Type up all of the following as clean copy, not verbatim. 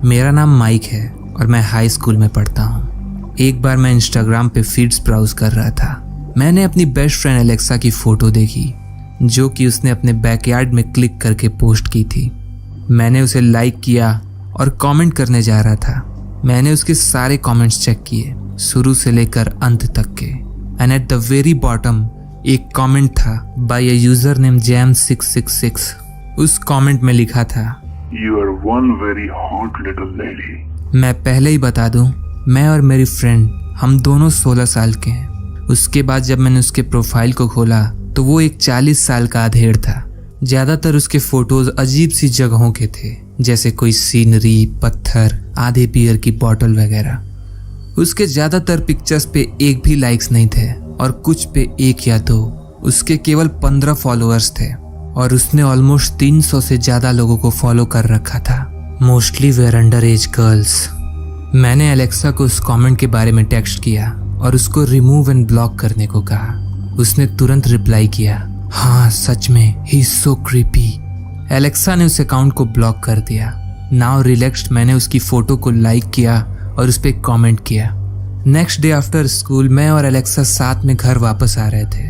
मेरा नाम माइक है और मैं हाई स्कूल में पढ़ता हूँ। एक बार मैं इंस्टाग्राम पे फीड्स ब्राउज कर रहा था। मैंने अपनी बेस्ट फ्रेंड एलेक्सा की फोटो देखी जो कि उसने अपने बैकयार्ड में क्लिक करके पोस्ट की थी। मैंने उसे लाइक किया और कमेंट करने जा रहा था। मैंने उसके सारे कमेंट्स चेक किए, शुरू से लेकर अंत तक के। And at the very bottom एक कमेंट था बाय अ यूजर नेम जैम666। उस कमेंट में लिखा था, You are one very hot little lady. मैं पहले ही बता दूं, मैं और मेरी फ्रेंड हम दोनों 16 साल के हैं। उसके बाद जब मैंने उसके प्रोफाइल को खोला तो वो एक 40 साल का अधेड़ था। ज्यादातर उसके फोटोज अजीब सी जगहों के थे, जैसे कोई सीनरी, पत्थर, आधे बियर की बोतल वगैरह। उसके ज्यादातर पिक्चर्स पे एक भी लाइक्स नहीं थे और कुछ पे 1 या 2। उसके केवल 15 फॉलोअर्स थे और उसने ऑलमोस्ट 300 से ज्यादा लोगों को फॉलो कर रखा था। Mostly where underage girls. मैंने एलेक्सा को उस कमेंट के बारे में टेक्स्ट किया और उसको रिमूव एंड ब्लॉक करने को कहा। उसने तुरंत रिप्लाई किया, हाँ सच में, he is so creepy. Alexa ने उस अकाउंट को ब्लॉक कर दिया। नाउ रिलैक्स्ड मैंने उसकी फोटो को लाइक किया और उस पर कॉमेंट किया। नेक्स्ट डे आफ्टर स्कूल मैं और एलेक्सा साथ में घर वापस आ रहे थे।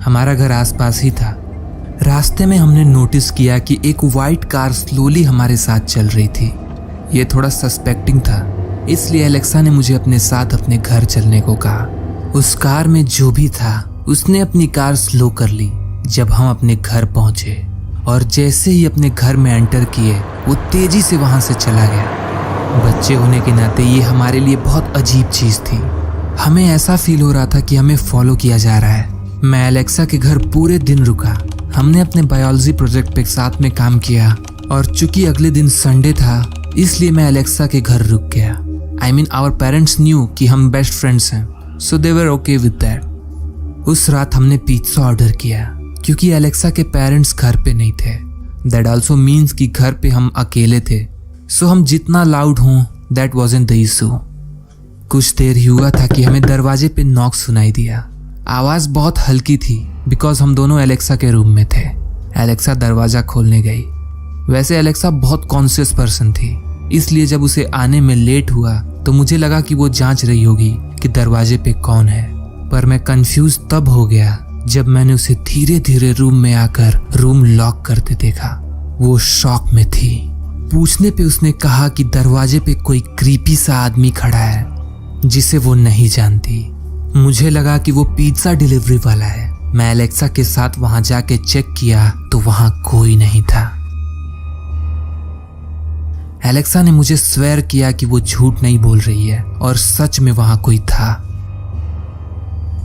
हमारा घर आसपास ही था। रास्ते में हमने नोटिस किया कि एक वाइट कार स्लोली हमारे साथ चल रही थी। ये थोड़ा सस्पेक्टिंग था, इसलिए एलेक्सा ने मुझे अपने साथ अपने घर चलने को कहा। उस कार में जो भी था उसने अपनी कार स्लो कर ली जब हम अपने घर पहुंचे, और जैसे ही अपने घर में एंटर किए वो तेजी से वहां से चला गया। बच्चे होने के नाते ये हमारे लिए बहुत अजीब चीज थी। हमें ऐसा फील हो रहा था कि हमें फॉलो किया जा रहा है। मैं एलेक्सा के घर पूरे दिन रुका। हमने अपने बायोलॉजी प्रोजेक्ट पे साथ में काम किया और चूंकि अगले दिन संडे था इसलिए मैं एलेक्सा के घर रुक गया। I mean our parents knew कि हम बेस्ट फ्रेंड्स हैं, so they were okay with that. उस रात हमने पिज्जा ऑर्डर किया क्योंकि एलेक्सा के पेरेंट्स घर पे नहीं थे। दैट ऑल्सो मीन्स कि घर पे हम अकेले थे, सो हम जितना लाउड हों दैट वाज़न्ट द इशू। कुछ देर ही हुआ था कि हमें दरवाजे पे नॉक सुनाई दिया। आवाज बहुत हल्की थी बिकॉज हम दोनों एलेक्सा के रूम में थे। एलेक्सा दरवाजा खोलने गई। वैसे एलेक्सा बहुत कॉन्शियस पर्सन थी, इसलिए जब उसे आने में लेट हुआ तो मुझे लगा कि वो जांच रही होगी कि दरवाजे पे कौन है। पर मैं कंफ्यूज तब हो गया जब मैंने उसे धीरे धीरे रूम में आकर रूम लॉक करते देखा। वो शॉक में थी। पूछने पे उसने कहा कि दरवाजे पे कोई क्रीपी सा आदमी खड़ा है जिसे वो नहीं जानती। मुझे लगा कि वो पिज्जा डिलीवरी वाला है। मैं एलेक्सा के साथ वहां जाके चेक किया तो वहां कोई नहीं था। एलेक्सा ने मुझे स्वेयर किया कि वो झूठ नहीं बोल रही है और सच में वहां कोई था।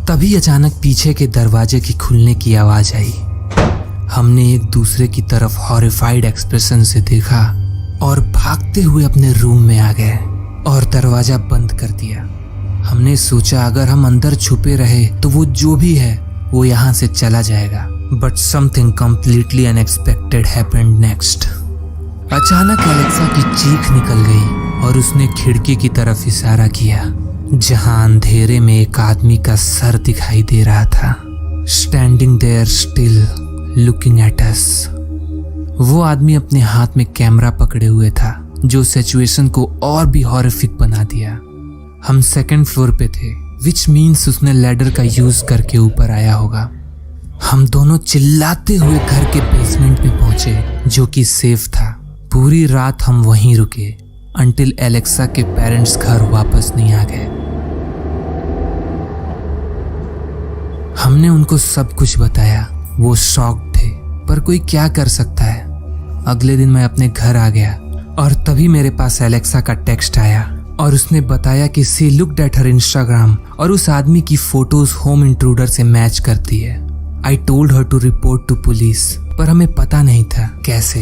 तभी अचानक पीछे के दरवाजे की खुलने की आवाज आई। हमने एक दूसरे की तरफ हॉरिफाइड एक्सप्रेशन से देखा और भागते हुए अपने रूम में आ गए और दरवाजा बंद कर दिया। हमने सोचा अगर हम अंदर छुपे रहे तो वो जो भी है वो यहाँ से चला जाएगा। But something completely unexpected happened next. अचानक एलेक्सा की चीख निकल गई और उसने खिड़की की तरफ इशारा किया जहां अंधेरे में एक आदमी का सर दिखाई दे रहा था, standing there still looking at us. वो आदमी अपने हाथ में कैमरा पकड़े हुए था जो सिचुएशन को और भी हॉरिफिक बना दिया। हम 2nd फ्लोर पे थे, विच मीन्स उसने लैडर का यूज करके ऊपर आया होगा। हम दोनों चिल्लाते हुए घर के बेसमेंट में पहुंचे जो कि सेफ था। पूरी रात हम वहीं रुके अंटिल एलेक्सा के पेरेंट्स घर वापस नहीं आ गए। हमने उनको सब कुछ बताया। वो शॉक्ड थे, पर कोई क्या कर सकता है। अगले दिन मैं अपने घर आ गया और तभी मेरे पास एलेक्सा का टेक्स्ट आया और उसने बताया कि she looked at her Instagram और उस आदमी की फोटोज होम इंट्रूडर से मैच करती है। I told her to report to police, पर हमें पता नहीं था कैसे।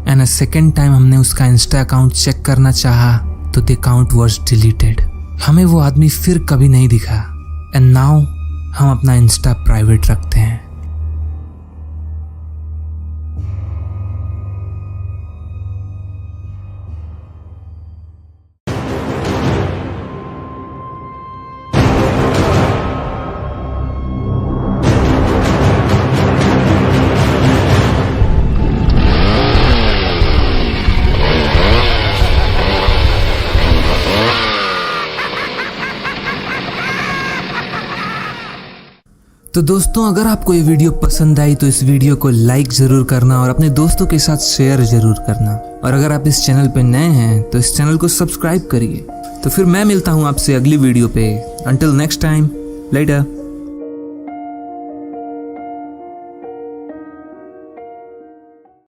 एंड अ सेकेंड टाइम हमने उसका इंस्टा अकाउंट चेक करना चाहा तो द अकाउंट वाज डिलीटेड। हमें वो आदमी फिर कभी नहीं दिखा। एंड नाउ हम अपना इंस्टा प्राइवेट रखते हैं। तो दोस्तों, अगर आपको ये वीडियो पसंद आई तो इस वीडियो को लाइक ज़रूर करना और अपने दोस्तों के साथ शेयर ज़रूर करना। और अगर आप इस चैनल पे नए हैं तो इस चैनल को सब्सक्राइब करिए। तो फिर मैं मिलता हूँ आपसे अगली वीडियो पे। Until next time, letter.